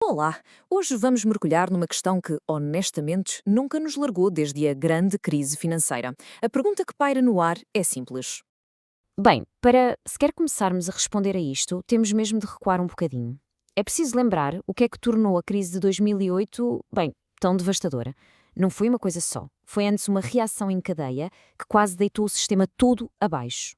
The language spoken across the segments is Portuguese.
Olá! Hoje vamos mergulhar numa questão que, honestamente, nunca nos largou desde a grande crise financeira. A pergunta que paira no ar é simples. Bem, para sequer começarmos a responder a isto, temos mesmo de recuar um bocadinho. É preciso lembrar o que é que tornou a crise de 2008, bem, tão devastadora. Não foi uma coisa só. Foi antes uma reação em cadeia que quase deitou o sistema todo abaixo.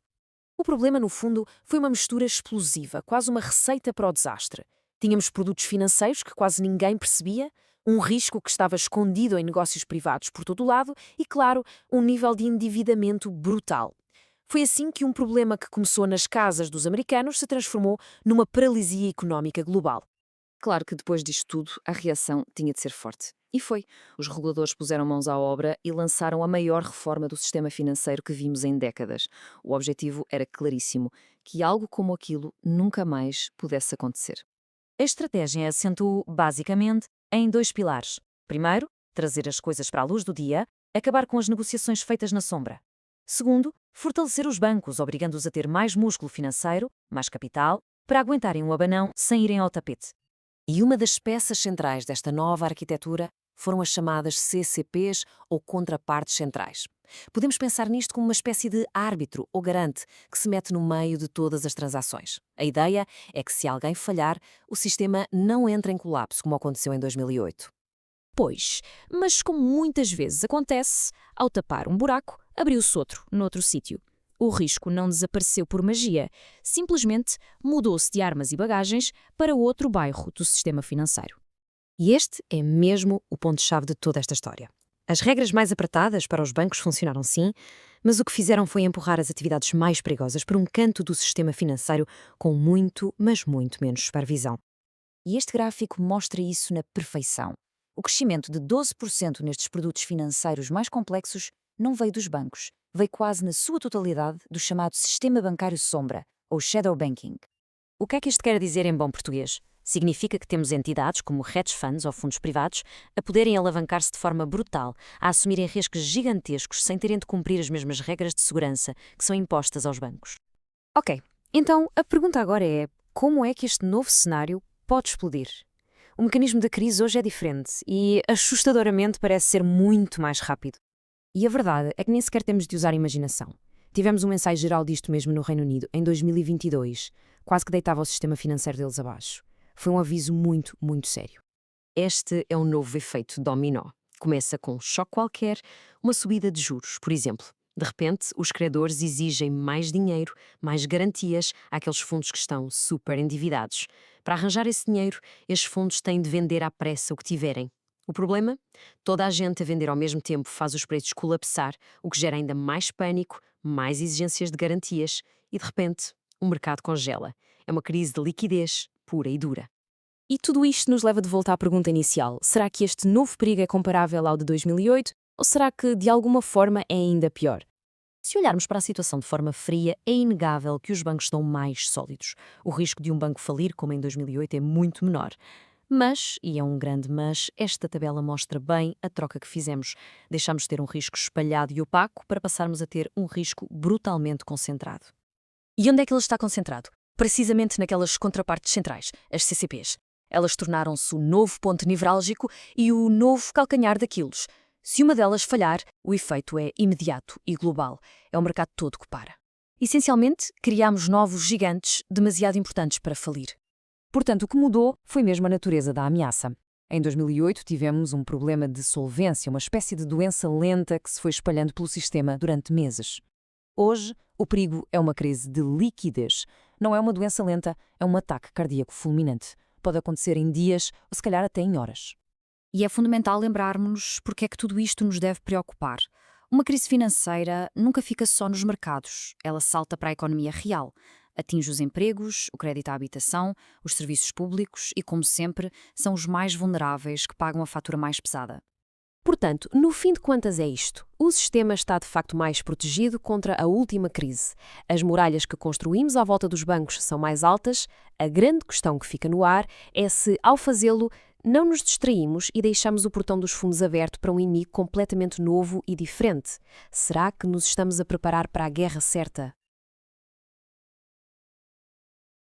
O problema, no fundo, foi uma mistura explosiva, quase uma receita para o desastre. Tínhamos produtos financeiros que quase ninguém percebia, um risco que estava escondido em negócios privados por todo o lado e, claro, um nível de endividamento brutal. Foi assim que um problema que começou nas casas dos americanos se transformou numa paralisia económica global. Claro que depois disto tudo, a reação tinha de ser forte. E foi. Os reguladores puseram mãos à obra e lançaram a maior reforma do sistema financeiro que vimos em décadas. O objetivo era claríssimo, que algo como aquilo nunca mais pudesse acontecer. A estratégia assentou, basicamente, em dois pilares. Primeiro, trazer as coisas para a luz do dia, acabar com as negociações feitas na sombra. Segundo, fortalecer os bancos, obrigando-os a ter mais músculo financeiro, mais capital, para aguentarem um abanão sem irem ao tapete. E uma das peças centrais desta nova arquitetura foram as chamadas CCPs ou contrapartes centrais. Podemos pensar nisto como uma espécie de árbitro ou garante que se mete no meio de todas as transações. A ideia é que se alguém falhar, o sistema não entra em colapso, como aconteceu em 2008. Pois, mas como muitas vezes acontece, ao tapar um buraco, abriu-se outro, noutro sítio. O risco não desapareceu por magia, simplesmente mudou-se de armas e bagagens para outro bairro do sistema financeiro. E este é mesmo o ponto-chave de toda esta história. As regras mais apertadas para os bancos funcionaram sim, mas o que fizeram foi empurrar as atividades mais perigosas para um canto do sistema financeiro com muito, mas muito menos supervisão. E este gráfico mostra isso na perfeição. O crescimento de 12% nestes produtos financeiros mais complexos não veio dos bancos, veio quase na sua totalidade do chamado sistema bancário sombra, ou shadow banking. O que é que isto quer dizer em bom português? Significa que temos entidades como hedge funds ou fundos privados a poderem alavancar-se de forma brutal, a assumirem riscos gigantescos sem terem de cumprir as mesmas regras de segurança que são impostas aos bancos. Ok, então a pergunta agora é: como é que este novo cenário pode explodir? O mecanismo da crise hoje é diferente e, assustadoramente, parece ser muito mais rápido. E a verdade é que nem sequer temos de usar imaginação. Tivemos um ensaio geral disto mesmo no Reino Unido, em 2022, quase que deitava o sistema financeiro deles abaixo. Foi um aviso muito, muito sério. Este é um novo efeito dominó. Começa com um choque qualquer, uma subida de juros, por exemplo. De repente, os credores exigem mais dinheiro, mais garantias àqueles fundos que estão super endividados. Para arranjar esse dinheiro, estes fundos têm de vender à pressa o que tiverem. O problema? Toda a gente a vender ao mesmo tempo faz os preços colapsar, o que gera ainda mais pânico, mais exigências de garantias e, de repente, o mercado congela. É uma crise de liquidez pura e dura. E tudo isto nos leva de volta à pergunta inicial. Será que este novo perigo é comparável ao de 2008 ou será que, de alguma forma, é ainda pior? Se olharmos para a situação de forma fria, é inegável que os bancos estão mais sólidos. O risco de um banco falir, como em 2008, é muito menor. Mas, e é um grande mas, esta tabela mostra bem a troca que fizemos. Deixamos de ter um risco espalhado e opaco para passarmos a ter um risco brutalmente concentrado. E onde é que ele está concentrado? Precisamente naquelas contrapartes centrais, as CCPs. Elas tornaram-se o novo ponto nevrálgico e o novo calcanhar daqueles. Se uma delas falhar, o efeito é imediato e global. É o mercado todo que para. Essencialmente, criámos novos gigantes demasiado importantes para falir. Portanto, o que mudou foi mesmo a natureza da ameaça. Em 2008 tivemos um problema de solvência, uma espécie de doença lenta que se foi espalhando pelo sistema durante meses. Hoje, o perigo é uma crise de liquidez. Não é uma doença lenta, é um ataque cardíaco fulminante. Pode acontecer em dias ou se calhar até em horas. E é fundamental lembrarmos porque é que tudo isto nos deve preocupar. Uma crise financeira nunca fica só nos mercados, ela salta para a economia real. Atinge os empregos, o crédito à habitação, os serviços públicos e, como sempre, são os mais vulneráveis que pagam a fatura mais pesada. Portanto, no fim de contas é isto. O sistema está de facto mais protegido contra a última crise. As muralhas que construímos à volta dos bancos são mais altas. A grande questão que fica no ar é se, ao fazê-lo, não nos distraímos e deixamos o portão dos fundos aberto para um inimigo completamente novo e diferente. Será que nos estamos a preparar para a guerra certa?